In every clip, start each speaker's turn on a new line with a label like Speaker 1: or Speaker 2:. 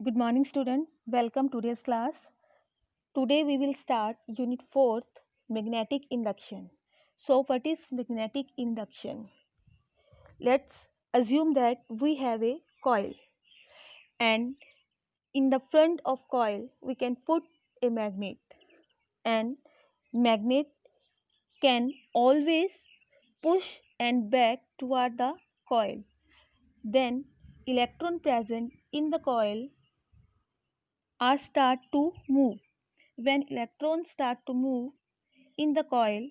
Speaker 1: Good morning, student. Welcome to today's class. Today we will start Unit 4th, Magnetic Induction. So, what is magnetic induction? Let's assume that we have a coil, and in the front of coil we can put a magnet, and magnet can always push and back toward the coil. Then electron present in the coil are start to move. When electrons start to move in the coil,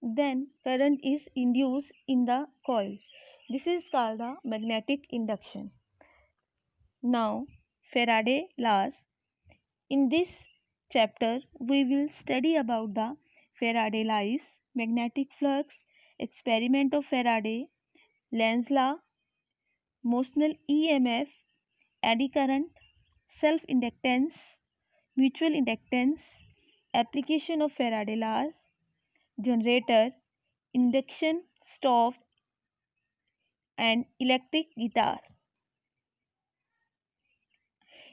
Speaker 1: then current is induced in the coil. This is called the magnetic induction. Now, Faraday laws. In this chapter, we will study about the Faraday laws, magnetic flux, experiment of Faraday, Lenz law, motional EMF, eddy current, self-inductance, mutual inductance, application of Faraday laws, generator, induction stove, and electric guitar.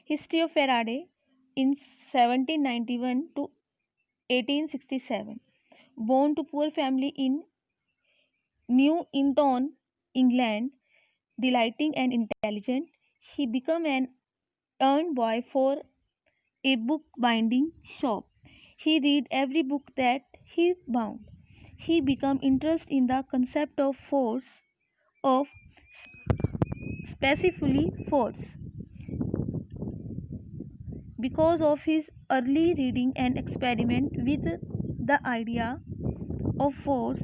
Speaker 1: History of Faraday in 1791 to 1867. Born to poor family in New Inton, England, delighting and intelligent, he became an errand boy for a book-binding shop. He read every book that he bound. He became interested in the concept of force, of specifically force. Because of his early reading and experiment with the idea of force,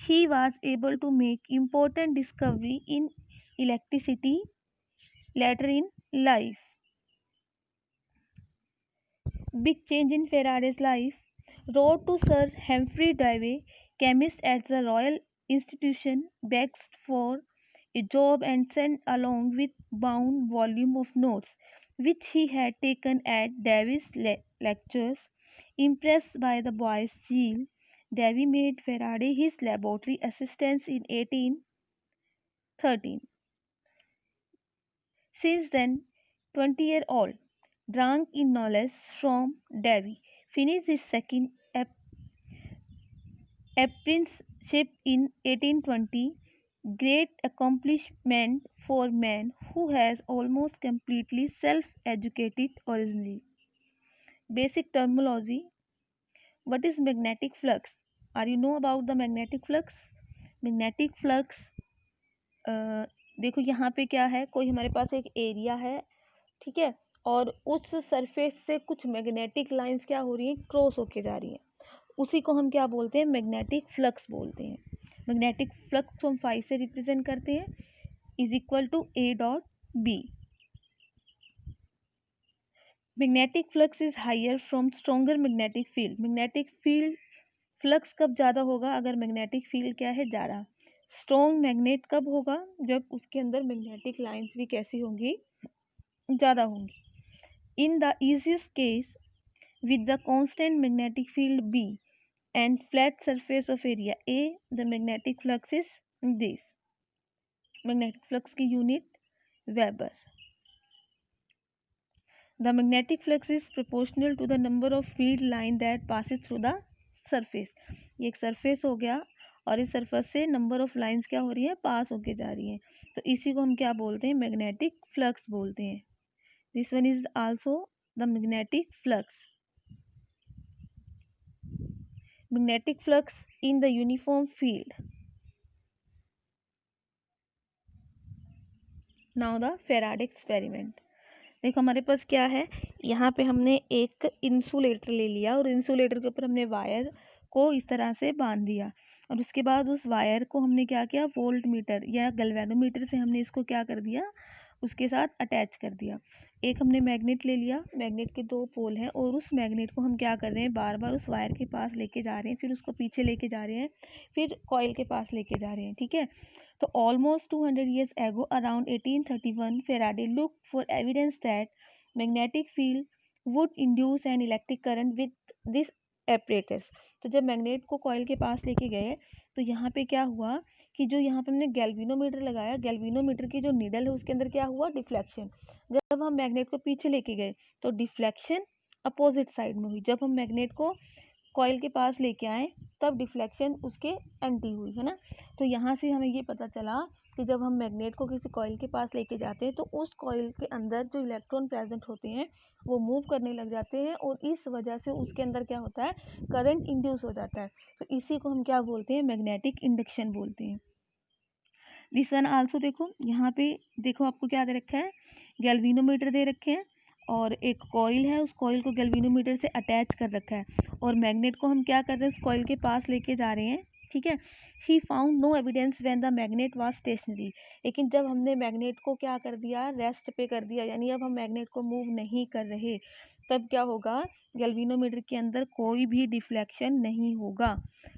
Speaker 1: he was able to make important discovery in electricity later in life. Big change in Faraday's life. Wrote to Sir Humphrey Davy, chemist at the Royal Institution, begged for a job and sent along with bound volume of notes which he had taken at Davy's lectures. Impressed by the boy's zeal, Davy made Faraday his laboratory assistant in 1813. Since then, 20-year-old, drank in knowledge from Davy, finished his second apprenticeship in 1820, great accomplishment for man who has almost completely self-educated originally. Basic terminology. What is magnetic flux? Are you know about the magnetic flux? Magnetic flux, देखो यहाँ पे क्या है, कोई हमारे पास एक area है, ठीक है, और उस सरफेस से कुछ मैग्नेटिक लाइंस क्या हो रही हैं, क्रॉस होके जा रही हैं, उसी को हम क्या बोलते हैं, मैग्नेटिक फ्लक्स बोलते हैं. मैग्नेटिक फ्लक्स को हम फाई से रिप्रेजेंट करते हैं, is equal to A dot B. Magnetic flux is higher from stronger magnetic field. Magnetic field flux कब ज़्यादा होगा, अगर मैग्नेटिक फील्ड क्या है, ज़्यादा. स्ट्रॉन्ग मैग्नेट कब होगा, जब उसके अंदर मैग्नेटिक लाइंस भी कैसी होंगी, ज़्यादा होंगी. In the easiest case with the constant magnetic field B and flat surface of area A, the magnetic flux is this. Magnetic flux की unit Weber. The magnetic flux is proportional to the number of field line that passes through the surface. ये एक surface हो गया और इस surface से number of lines क्या हो रही है, पास होके जा रही हैं, तो इसी को हम क्या बोलते हैं, magnetic flux बोलते हैं. This one is also the magnetic flux. Magnetic flux in the uniform field. Now the Faraday experiment. देखो हमारे पास क्या है, यहाँ पे हमने एक इंसुलेटर ले लिया और इंसुलेटर के ऊपर हमने वायर को इस तरह से बांध दिया, और उसके बाद उस वायर को हमने क्या किया, वोल्ट मीटर या गैल्वेनोमीटर से हमने इसको क्या कर दिया, उसके साथ अटैच कर दिया. एक हमने मैग्नेट ले लिया, मैग्नेट के दो पोल हैं, और उस मैग्नेट को हम क्या कर रहे हैं, बार बार उस वायर के पास लेके जा रहे हैं, फिर उसको पीछे लेके जा रहे हैं, फिर कॉइल के पास लेके जा रहे हैं, ठीक है. तो almost 200 years ago, around 1831, Faraday looked for evidence that magnetic field would induce an electric current with this apparatus. तो जब मैग्नेट को कॉइल के पास लेके गए, तो यहाँ पे क्या हुआ कि जो यहाँ पे हमने गैल्वेनोमीटर लगाया, गैल्वेनोमीटर की जो नीडल है उसके अंदर क्या हुआ, डिफ्लेक्शन. जब हम मैग्नेट को पीछे लेके गए तो डिफ्लेक्शन अपोजिट साइड में हुई। जब हम मैग्नेट को कॉइल के पास लेके आए तब डिफ्लेक्शन उसके एंटी हुई, है ना। तो यहाँ से हमें ये पता चला कि जब हम मैग्नेट को किसी कॉइल के पास लेके जाते हैं तो उस कॉइल के अंदर जो इलेक्ट्रॉन प्रेजेंट होते हैं वो मूव करने लग जाते हैं और इस वजह से उसके अंदर क्या होता है, करंट इंड्यूस हो जाता है। तो इसी को हम क्या बोलते हैं, मैग्नेटिक इंडक्शन बोलते हैं। दिस वन आल्सो देखो, यहाँ पे देखो आपको क्या दे रखा है, गैल्वेनोमीटर दे रखे हैं और एक कॉइल है, उस कॉइल को गैल्वेनोमीटर से अटैच कर रखा है और मैग्नेट को हम क्या कर रहे हैं, उस कॉइल के पास लेके जा रहे हैं, ठीक है। He found no evidence when the magnet was stationary. लेकिन जब हमने मैग्नेट को क्या कर दिया, रेस्ट पे कर दिया, यानी अब हम मैग्नेट को मूव नहीं कर रहे, तब क्या होगा, गैल्वेनोमीटर के अंदर कोई भी डिफ्लेक्शन नहीं होगा,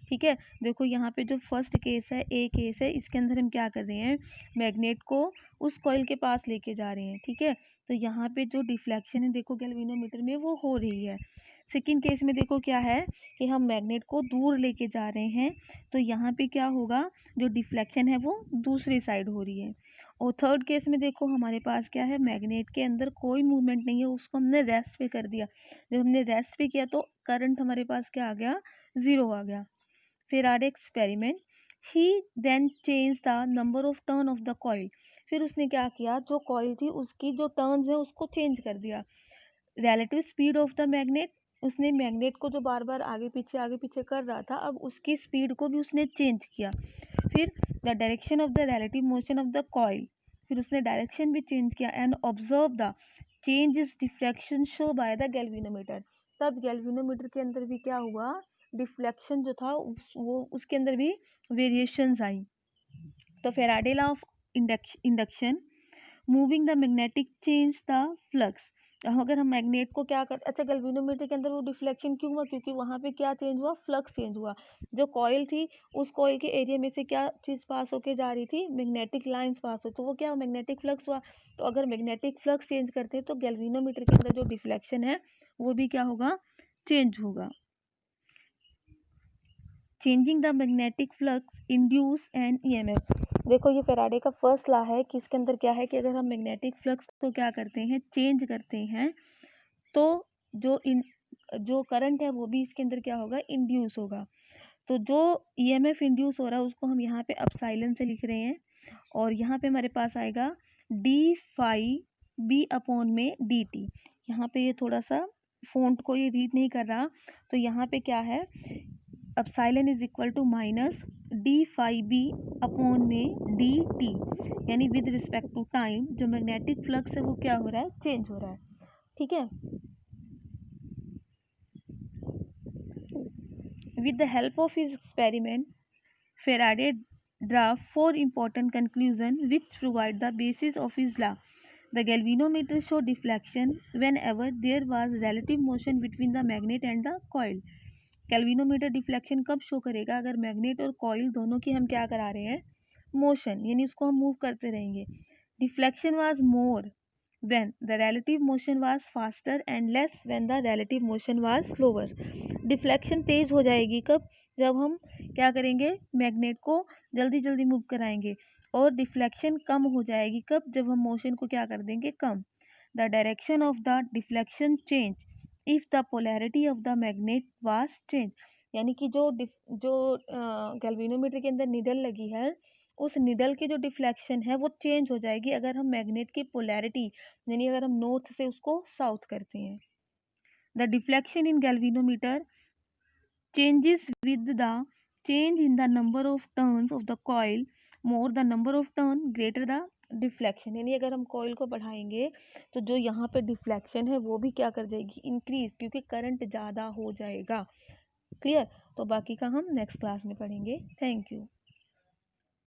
Speaker 1: ठीक है। देखो यहाँ पे जो फर्स्ट केस है, ए केस है, इसके अंदर हम क्या कर रहे हैं, मैग्नेट को उस कॉइल के पास लेके जा रहे हैं, ठीक है। तो यहाँ पे जो डिफ्लेक्शन है देखो गैल्वेनोमीटर में वो हो रही है। सेकंड केस में देखो क्या है कि हम मैग्नेट को दूर लेके जा रहे हैं, तो यहाँ पे क्या होगा, जो डिफ्लेक्शन है वो दूसरी साइड हो रही है। और थर्ड केस में देखो हमारे पास क्या है, मैग्नेट के अंदर कोई मूवमेंट नहीं है, उसको हमने रेस्ट पे कर दिया। जब हमने रेस्ट पे किया तो करंट हमारे पास क्या आ गया, ज़ीरो आ गया। Faraday experiment, he then changed the number of turn of the coil। फिर उसने क्या किया, जो कॉइल थी उसकी जो टर्न्स है उसको चेंज कर दिया। Relative speed of the magnet, उसने मैग्नेट को जो बार बार आगे पीछे कर रहा था, अब उसकी स्पीड को भी उसने चेंज किया। फिर the direction of the relative motion of the coil, फिर उसने डायरेक्शन भी चेंज किया। And observe the change is deflection show by the galvanometer. तब गैल्वेनोमीटर के अंदर भी क्या हुआ, डिफ्लेक्शन जो था वो उसके अंदर भी वेरिएशंस आई। तो Faraday law of induction, moving the magnetic change the flux. अगर हम मैग्नेट को क्या कर, अच्छा गैल्वेनोमीटर के अंदर वो डिफ्लेक्शन क्यों हुआ, क्योंकि वहाँ पे क्या चेंज हुआ, फ्लक्स चेंज हुआ। जो कॉइल थी उस कॉइल के एरिया में से क्या चीज़ पास होके जा रही थी, मैग्नेटिक लाइंस पास हो, तो वो क्या मैग्नेटिक फ्लक्स हुआ। तो अगर मैग्नेटिक फ्लक्स चेंज करते हैं तो गैल्वेनोमीटर के अंदर जो डिफ्लेक्शन है वो भी क्या होगा, चेंज होगा। Changing the magnetic flux induce N EMF. देखो ये फेराडे का फर्स्ट लॉ है कि इसके अंदर क्या है कि अगर हम मैग्नेटिक फ्लक्स को क्या करते हैं, चेंज करते हैं, तो जो करंट है वो भी इसके अंदर क्या होगा, इंड्यूस होगा। तो जो ईएमएफ इंड्यूस हो रहा है उसको हम यहाँ पे अपसाइलन से लिख रहे हैं और यहाँ पे हमारे पास आएगा डी फाई बी अपॉन में डी टी। यहाँ पे ये थोड़ा सा फॉन्ट को ये रीड नहीं कर रहा, तो यहाँ पे क्या है, epsilon is equal to minus D phi B upon में डी टी, यानी विद रिस्पेक्ट टू टाइम जो मैग्नेटिक फ्लक्स है वो क्या हो रहा है, चेंज हो रहा है, ठीक है। With the help of his experiment, Faraday draw four important conclusions which provide the basis of his law. The galvanometer showed deflection whenever there was relative motion between the magnet and the coil. Galvanometer deflection कब show करेगा, अगर magnet और coil दोनों की हम क्या करा रहे हैं, मोशन, यानी उसको हम मूव करते रहेंगे। Deflection was more when the relative motion was faster and less when the relative motion was slower. Deflection तेज हो जाएगी कब, जब हम क्या करेंगे, मैग्नेट को जल्दी जल्दी मूव कराएंगे, और डिफ्लेक्शन कम हो जाएगी कब, जब हम मोशन को क्या कर देंगे, कम। The direction of the deflection change if the polarity of the magnet was change, यानी कि जो गैल्वेनोमीटर के अंदर निडल लगी है उस निडल की जो डिफ्लेक्शन है वो चेंज हो जाएगी अगर हम मैग्नेट की पोलैरिटी, यानी अगर हम नॉर्थ से उसको साउथ करते हैं। The deflection in galvanometer changes with the change in the number of turns of the coil, more the number of turn greater the deflection, यानी अगर हम कॉइल को बढ़ाएंगे तो जो यहाँ पे डिफ्लेक्शन है वो भी क्या कर जाएगी, इंक्रीज, क्योंकि करंट ज़्यादा हो जाएगा। क्लियर, तो बाकी का हम नेक्स्ट क्लास में पढ़ेंगे। Thank you.